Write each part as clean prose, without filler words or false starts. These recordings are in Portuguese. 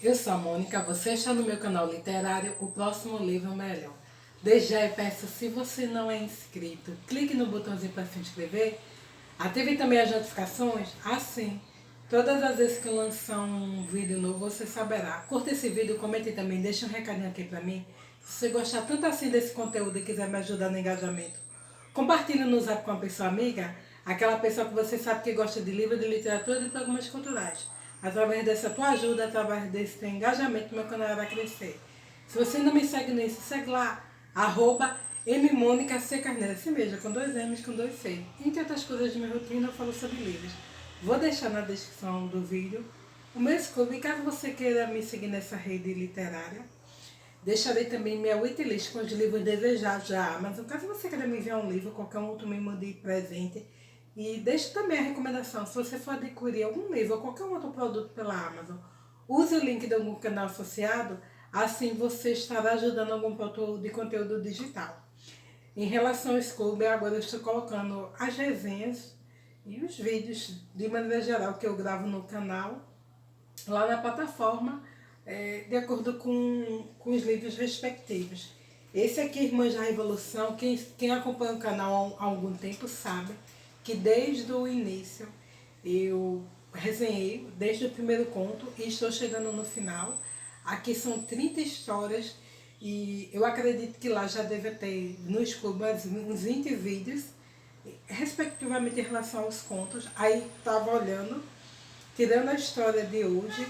Eu sou a Mônica, você está no meu canal literário O Próximo Livro Melhor. Desde já eu peço, se você não é inscrito, clique no botãozinho para se inscrever, ative também as notificações, assim, todas as vezes que eu lançar um vídeo novo, você saberá. Curta esse vídeo, comente também, deixa um recadinho aqui para mim. Se você gostar tanto assim desse conteúdo e quiser me ajudar no engajamento, compartilhe no Zap com uma pessoa amiga, aquela pessoa que você sabe que gosta de livro, de literatura e de programas culturais. Através dessa tua ajuda, através desse teu engajamento, meu canal vai crescer. Se você não me segue nisso, segue lá, @mmonica_c_carneiro, assim mesmo, com 2 M's, com 2 C. Entre outras coisas de minha rotina, eu falo sobre livros. Vou deixar na descrição do vídeo o meu Scooby, caso você queira me seguir nessa rede literária. Deixarei também minha wishlist com os livros desejados da Amazon. Caso você queira me enviar um livro, qualquer um também mande presente. E deixe também a recomendação, se você for adquirir algum livro ou qualquer outro produto pela Amazon, use o link de algum canal associado, assim você estará ajudando algum produtor de conteúdo digital. Em relação ao Scooby, agora eu estou colocando as resenhas e os vídeos, de maneira geral, que eu gravo no canal, lá na plataforma, de acordo com os livros respectivos. Esse aqui, Irmãs da Revolução, quem acompanha o canal há algum tempo sabe que desde o início eu resenhei, desde o primeiro conto, e estou chegando no final. Aqui são 30 histórias e eu acredito que lá já deve ter no Scooby uns 20 vídeos, respectivamente em relação aos contos. Aí estava olhando, tirando a história de hoje,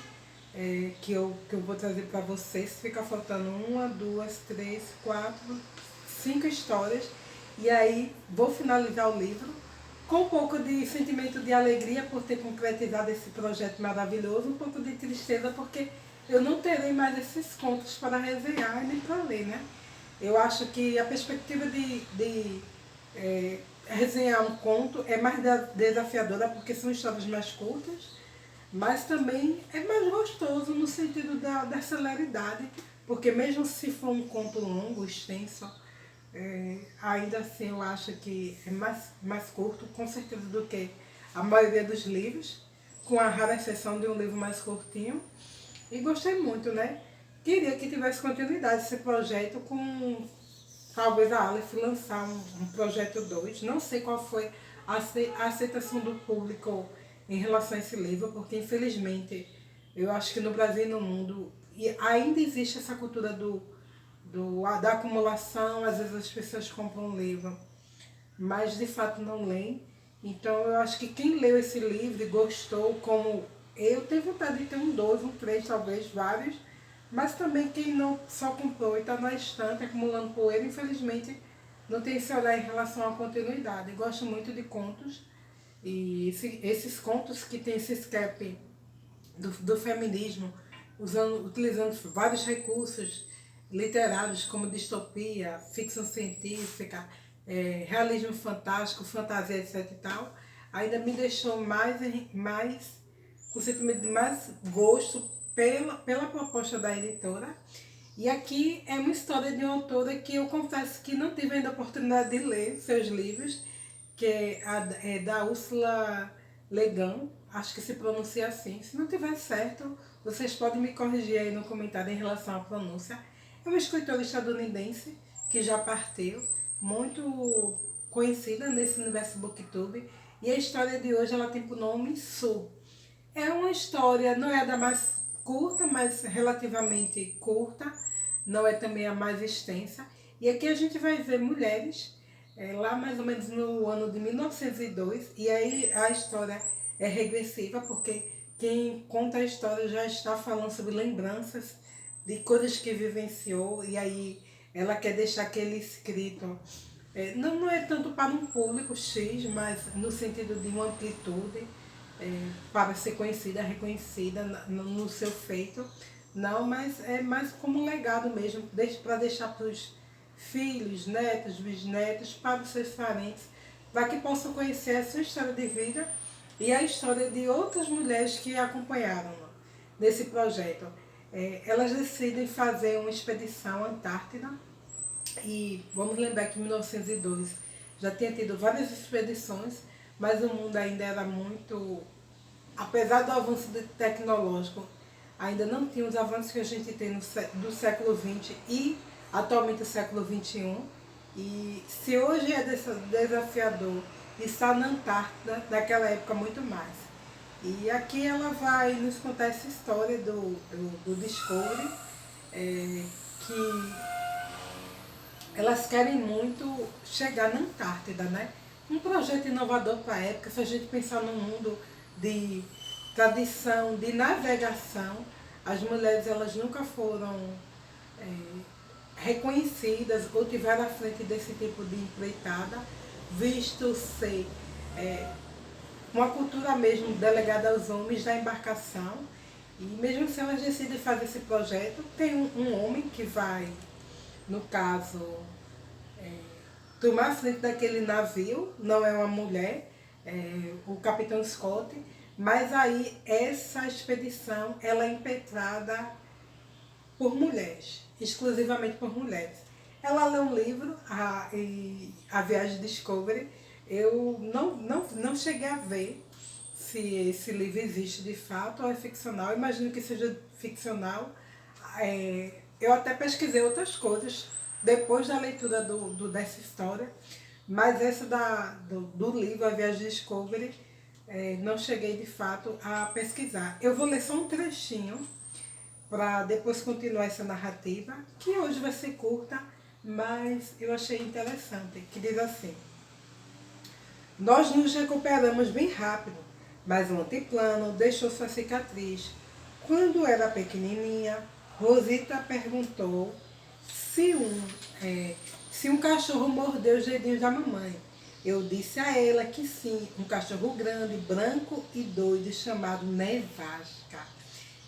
que eu vou trazer para vocês, fica faltando 5 histórias. E aí vou finalizar o livro com um pouco de sentimento de alegria por ter concretizado esse projeto maravilhoso, um pouco de tristeza porque eu não terei mais esses contos para resenhar e nem para ler, né? Eu acho que a perspectiva de resenhar um conto é mais desafiadora porque são histórias mais curtas, mas também é mais gostoso no sentido da celeridade, porque mesmo se for um conto longo, extenso, ainda assim eu acho que é mais curto, com certeza, do que a maioria dos livros, com a rara exceção de um livro mais curtinho. E gostei muito, né? Queria que tivesse continuidade esse projeto com talvez a Aleph lançar um projeto 2. Não sei qual foi a aceitação do público em relação a esse livro, porque infelizmente eu acho que no Brasil e no mundo ainda existe essa cultura da acumulação. Às vezes as pessoas compram um livro, mas de fato não leem. Então eu acho que quem leu esse livro e gostou, como eu, tenho vontade de ter um 2, um 3, talvez vários, mas também quem não só comprou e está na estante acumulando poeira, infelizmente não tem esse olhar em relação à continuidade. Eu gosto muito de contos, e esses contos que tem esse escape do feminismo, utilizando vários recursos literários como distopia, ficção científica, realismo fantástico, fantasia, etc e tal, ainda me deixou com sentimento de mais gosto pela proposta da editora. E aqui é uma história de uma autora que eu confesso que não tive ainda a oportunidade de ler seus livros, que é da Ursula Le Guin, acho que se pronuncia assim. Se não tiver certo, vocês podem me corrigir aí no comentário em relação à pronúncia. É uma escritora estadunidense que já partiu, muito conhecida nesse universo booktube. E a história de hoje ela tem por nome Sue. É uma história, não é a da mais curta, mas relativamente curta, não é também a mais extensa. E aqui a gente vai ver mulheres, lá mais ou menos no ano de 1902, e aí a história é regressiva, porque quem conta a história já está falando sobre lembranças de coisas que vivenciou, e aí ela quer deixar aquele escrito, não é tanto para um público X, mas no sentido de uma amplitude, para ser conhecida, reconhecida no seu feito. Não, mas é mais como um legado mesmo, para deixar para os filhos, netos, bisnetos, para os seus parentes, para que possam conhecer a sua história de vida e a história de outras mulheres que a acompanharam nesse projeto. Elas decidem fazer uma expedição à Antártida, e vamos lembrar que em 1902 já tinha tido várias expedições, mas o mundo ainda era muito, apesar do avanço tecnológico, ainda não tinha os avanços que a gente tem do século XX e atualmente o século XXI. E se hoje é desafiador estar na Antártida, naquela época muito mais. E aqui ela vai nos contar essa história do Discovery, que elas querem muito chegar na Antártida, né? Um projeto inovador para a época, se a gente pensar num mundo de tradição, de navegação, as mulheres elas nunca foram reconhecidas ou tiveram à frente desse tipo de empreitada, visto ser uma cultura mesmo delegada aos homens da embarcação. E mesmo se elas decidem fazer esse projeto, tem um homem que vai, no caso, tomar a frente daquele navio, não é uma mulher, o capitão Scott, mas aí essa expedição ela é impetrada por mulheres, exclusivamente por mulheres. Ela lê um livro, a Viagem Discovery. Eu não cheguei a ver se esse livro existe de fato ou é ficcional. Eu imagino que seja ficcional. Eu até pesquisei outras coisas depois da leitura dessa história, mas essa do livro, A Viagem Discovery, não cheguei de fato a pesquisar. Eu vou ler só um trechinho para depois continuar essa narrativa, que hoje vai ser curta, mas eu achei interessante, que diz assim: nós nos recuperamos bem rápido, mas o antiplano deixou sua cicatriz. Quando era pequenininha, Rosita perguntou se um cachorro mordeu os dedinhos da mamãe. Eu disse a ela que sim, um cachorro grande, branco e doido chamado Nevasca.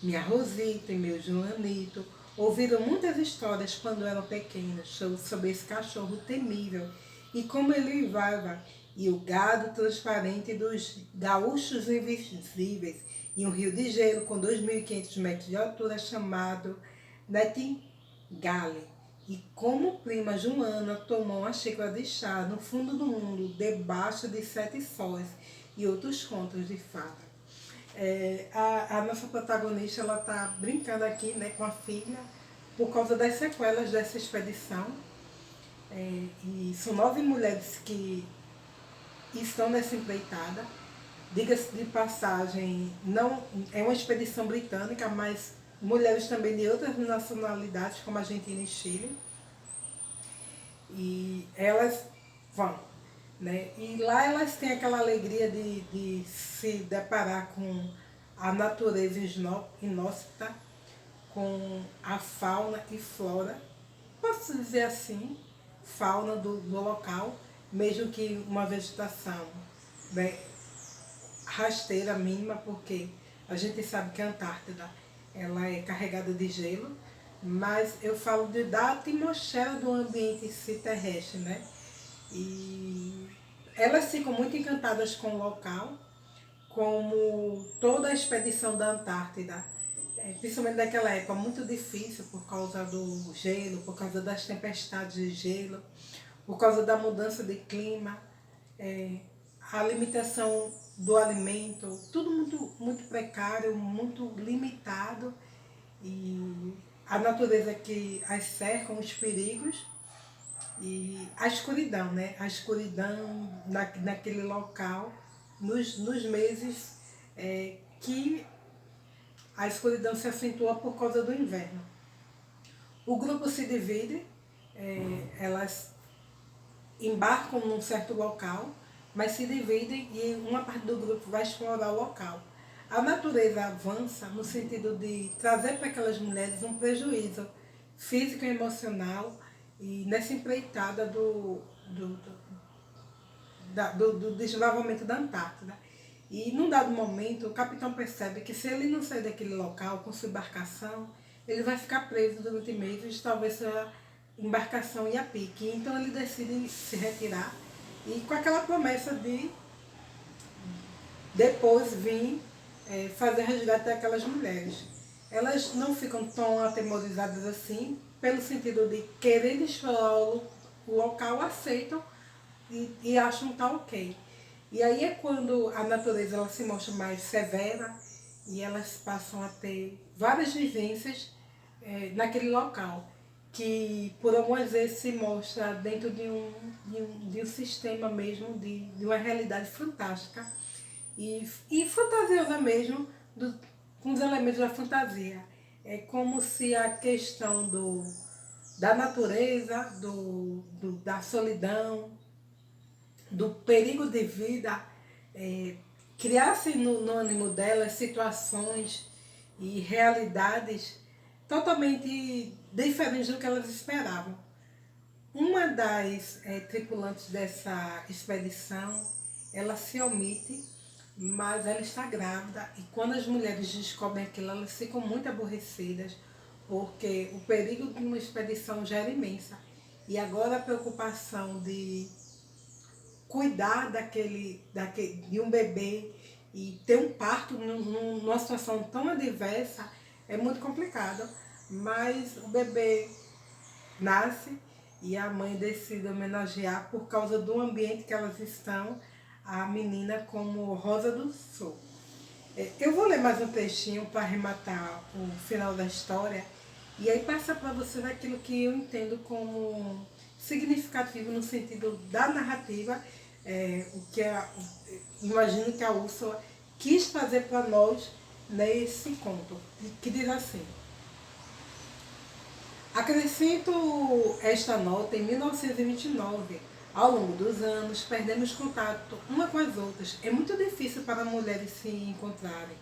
Minha Rosita e meu Joanito ouviram muitas histórias quando eram pequenos sobre esse cachorro temível e como ele uivava, e o gado transparente dos gaúchos invisíveis, e um rio de gelo com 2.500 metros de altura chamado Nightingale. E como prima Joana tomou uma xícara de chá no fundo do mundo, debaixo de 7 sóis, e outros contos de fada. A nossa protagonista ela está brincando aqui, né, com a filha por causa das sequelas dessa expedição. E são 9 mulheres que estão nessa empreitada. Diga-se de passagem, não é uma expedição britânica, mas mulheres também de outras nacionalidades, como Argentina e Chile. E elas vão, né? E lá elas têm aquela alegria de se deparar com a natureza inóspita, com a fauna e flora, posso dizer assim, fauna do local, mesmo que uma vegetação, né, rasteira mínima, porque a gente sabe que a Antártida ela é carregada de gelo, mas eu falo da atmosfera do ambiente em si terrestre, né? E elas ficam muito encantadas com o local, como toda a expedição da Antártida, principalmente naquela época, muito difícil por causa do gelo, por causa das tempestades de gelo, por causa da mudança de clima, a limitação do alimento, tudo muito precário, muito limitado, e a natureza que as cerca, os perigos e a escuridão, né? A escuridão naquele local, nos meses que a escuridão se acentua por causa do inverno. O grupo se divide, elas embarcam num certo local, mas se dividem e uma parte do grupo vai explorar o local. A natureza avança no sentido de trazer para aquelas mulheres um prejuízo físico e emocional, e nessa empreitada do desbravamento da Antártida. E num dado momento o capitão percebe que se ele não sair daquele local com sua embarcação, ele vai ficar preso durante meses, talvez sua embarcação ia a pique. Então ele decide se retirar, e com aquela promessa de depois vir fazer resgate daquelas mulheres. Elas não ficam tão atemorizadas assim, pelo sentido de querer explorar o local, aceitam e acham tá ok. E aí é quando a natureza ela se mostra mais severa e elas passam a ter várias vivências naquele local, que por algumas vezes se mostra dentro de um sistema mesmo, de uma realidade fantástica e fantasiosa mesmo, com os elementos da fantasia. É como se a questão da natureza, da solidão, do perigo de vida, criasse no ânimo delas situações e realidades totalmente diferentes do que elas esperavam. Uma das tripulantes dessa expedição, ela se omite, mas ela está grávida, e quando as mulheres descobrem aquilo, elas ficam muito aborrecidas, porque o perigo de uma expedição já era imensa. E agora a preocupação de cuidar de um bebê e ter um parto numa situação tão adversa é muito complicado. Mas o bebê nasce e a mãe decide homenagear, por causa do ambiente que elas estão, a menina como Rosa do Sul. Eu vou ler mais um textinho para arrematar o final da história e aí passar para vocês aquilo que eu entendo como significativo no sentido da narrativa, imagino que a Úrsula quis fazer para nós nesse conto, que diz assim: acrescento esta nota em 1929. Ao longo dos anos, perdemos contato uma com as outras. É muito difícil para mulheres se encontrarem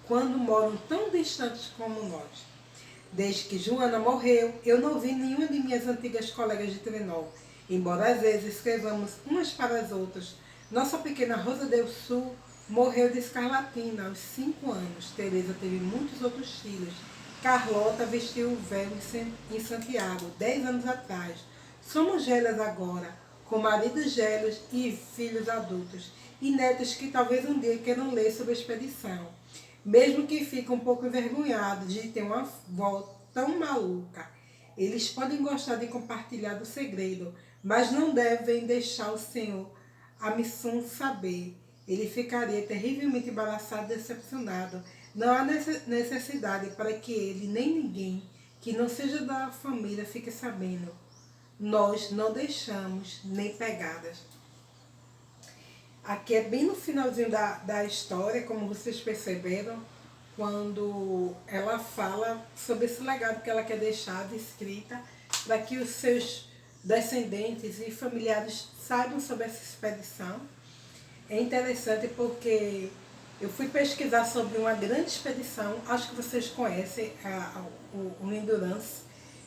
quando moram tão distantes como nós. Desde que Joana morreu, eu não vi nenhuma de minhas antigas colegas de trenó, embora às vezes escrevamos umas para as outras. Nossa pequena Rosa del Sul morreu de escarlatina aos 5 anos. Teresa teve muitos outros filhos. Carlota vestiu o véu em Santiago 10 anos atrás. Somos velhas agora, com maridos gêmeos e filhos adultos, e netos que talvez um dia queiram ler sobre a expedição, mesmo que fiquem um pouco envergonhados de ter uma avó tão maluca. Eles podem gostar de compartilhar do segredo, mas não devem deixar o senhor Amissun saber. Ele ficaria terrivelmente embaraçado e decepcionado. Não há necessidade para que ele nem ninguém que não seja da família fique sabendo. Nós não deixamos nem pegadas. Aqui é bem no finalzinho da história, como vocês perceberam, quando ela fala sobre esse legado que ela quer deixar de escrita, para que os seus descendentes e familiares saibam sobre essa expedição. É interessante porque eu fui pesquisar sobre uma grande expedição, acho que vocês conhecem, o Endurance,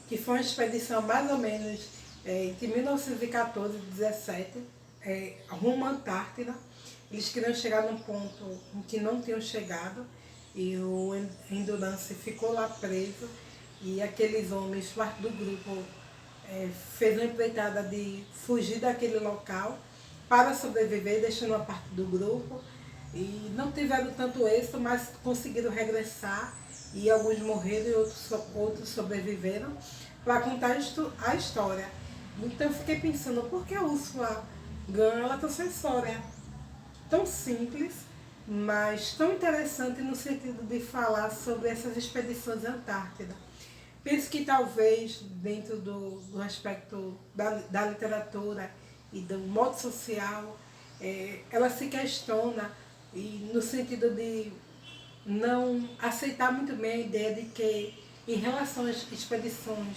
que foi uma expedição mais ou menos entre 1914 e 17, rumo à Antártida. Eles queriam chegar num ponto em que não tinham chegado e o Endurance ficou lá preso, e aqueles homens, parte do grupo, fez uma empreitada de fugir daquele local para sobreviver, deixando uma parte do grupo, e não tiveram tanto êxito, mas conseguiram regressar, e alguns morreram e outros sobreviveram para contar a história. Então eu fiquei pensando, por que a Úrsula Gumm, ela tem essa história tão simples, mas tão interessante no sentido de falar sobre essas expedições à Antártida. Penso que talvez dentro do aspecto da literatura e do modo social, ela se questiona, e no sentido de não aceitar muito bem a ideia de que, em relação às expedições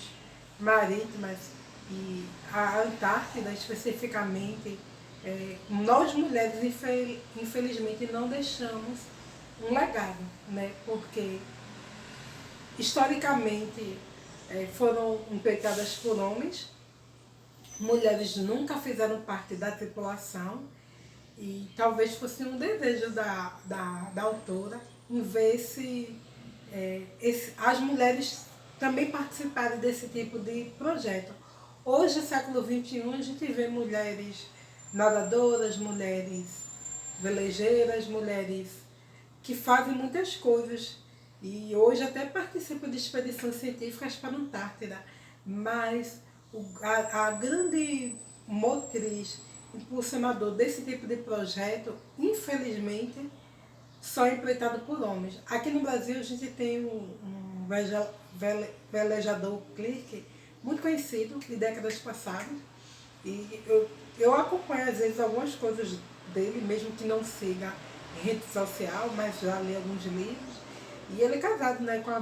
marítimas e a Antártida especificamente, nós mulheres infelizmente não deixamos um legado, né? Porque historicamente foram empreitadas por homens, mulheres nunca fizeram parte da tripulação, e talvez fosse um desejo da autora em ver as mulheres também participarem desse tipo de projeto. Hoje, século XXI, a gente vê mulheres nadadoras, mulheres velejeiras, mulheres que fazem muitas coisas, e hoje até participam de expedições científicas para a Antártida, mas a grande motriz, impulsionador desse tipo de projeto, infelizmente, só empreitado por homens. Aqui no Brasil a gente tem um velejador Clerc, muito conhecido, de décadas passadas, e eu acompanho às vezes algumas coisas dele, mesmo que não siga rede social, mas já li alguns livros. E ele é casado, né, com uma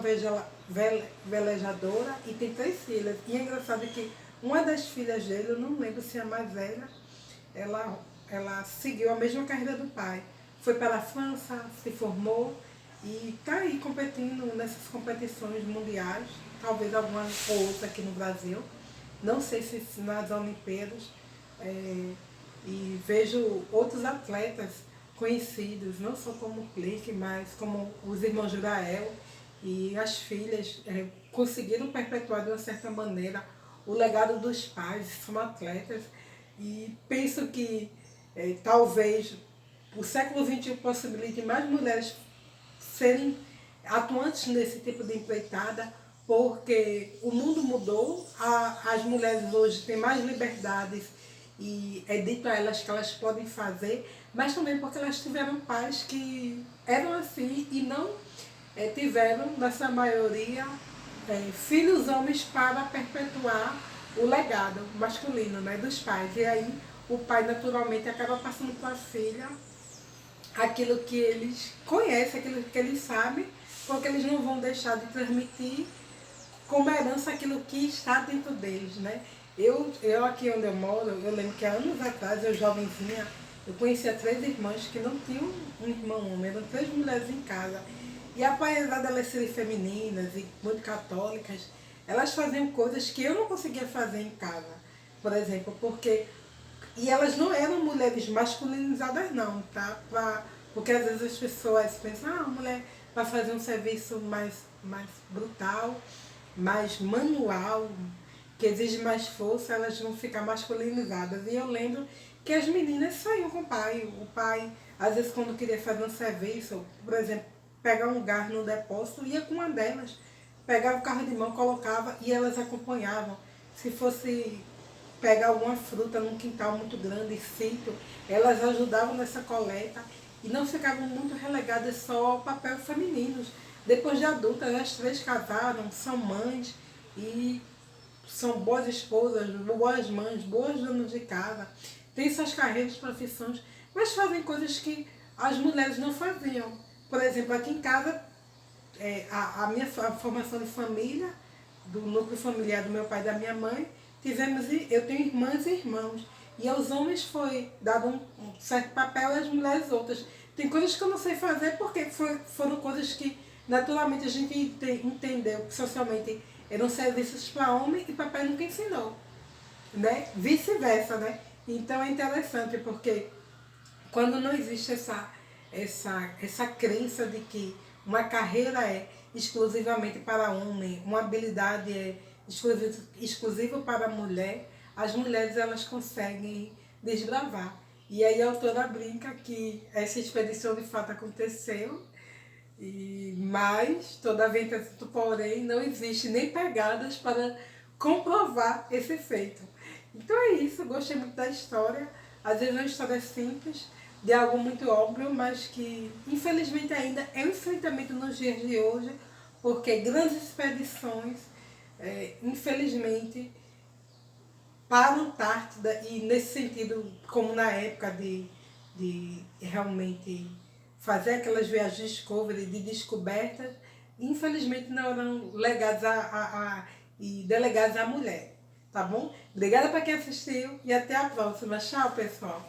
velejadora e tem 3 filhas. E é engraçado que uma das filhas dele, eu não lembro se é a mais velha, ela seguiu a mesma carreira do pai. Foi para a França, se formou e está aí competindo nessas competições mundiais, talvez alguma outra aqui no Brasil. Não sei se nas Olimpíadas. E vejo outros atletas conhecidos, não só como Clerc, mas como os irmãos Jurael e as filhas conseguiram perpetuar de uma certa maneira o legado dos pais, são atletas, e penso que talvez o século XXI possibilite mais mulheres serem atuantes nesse tipo de empreitada, porque o mundo mudou, as mulheres hoje têm mais liberdades e é dito a elas que elas podem fazer, mas também porque elas tiveram pais que eram assim e não tiveram, nessa maioria, filhos homens para perpetuar o legado masculino, né, dos pais. E aí o pai naturalmente acaba passando para a filha aquilo que eles conhecem, aquilo que eles sabem, porque eles não vão deixar de transmitir como herança aquilo que está dentro deles, né? Eu aqui onde eu moro, eu lembro que há anos atrás, eu jovenzinha, eu conhecia 3 irmãs que não tinham um irmão homem, eram 3 mulheres em casa. E apesar de elas serem femininas e muito católicas, elas faziam coisas que eu não conseguia fazer em casa. Por exemplo, e elas não eram mulheres masculinizadas não, tá? Porque às vezes as pessoas pensam, a mulher vai fazer um serviço mais brutal, mais manual, que exige mais força, elas vão ficar masculinizadas. E eu lembro que as meninas saíam com o pai. O pai, às vezes quando queria fazer um serviço, por exemplo, pegar um gás no depósito, ia com uma delas, pegava o carro de mão, colocava e elas acompanhavam. Se fosse pegar alguma fruta num quintal muito grande, sítio, elas ajudavam nessa coleta e não ficavam muito relegadas só ao papel feminino. Depois de adultas, as 3 casaram, são mães e são boas esposas, boas mães, boas donas de casa, têm suas carreiras, profissões, mas fazem coisas que as mulheres não faziam. Por exemplo, aqui em casa, a minha formação de família, do núcleo familiar do meu pai e da minha mãe, eu tenho irmãs e irmãos. E aos homens foi dado um certo papel e às mulheres outras. Tem coisas que eu não sei fazer porque foram coisas que naturalmente a gente entendeu que socialmente eram serviços para homem e papai nunca ensinou, né? Vice-versa, né? Então é interessante porque quando não existe essa crença de que uma carreira é exclusivamente para homem, uma habilidade é exclusiva para a mulher, as mulheres elas conseguem desbravar. E aí a autora brinca que essa expedição de fato aconteceu, mas, todavia, entretanto, porém, não existe nem pegadas para comprovar esse feito. Então é isso, eu gostei muito da história. Às vezes é uma história simples, de algo muito óbvio, mas que infelizmente ainda é um enfrentamento nos dias de hoje, porque grandes expedições, infelizmente, para a Antártida, e nesse sentido, como na época de realmente fazer aquelas viagens de discovery, de descobertas, infelizmente não eram legadas e delegadas à mulher. Tá bom? Obrigada para quem assistiu e até a próxima. Tchau, pessoal!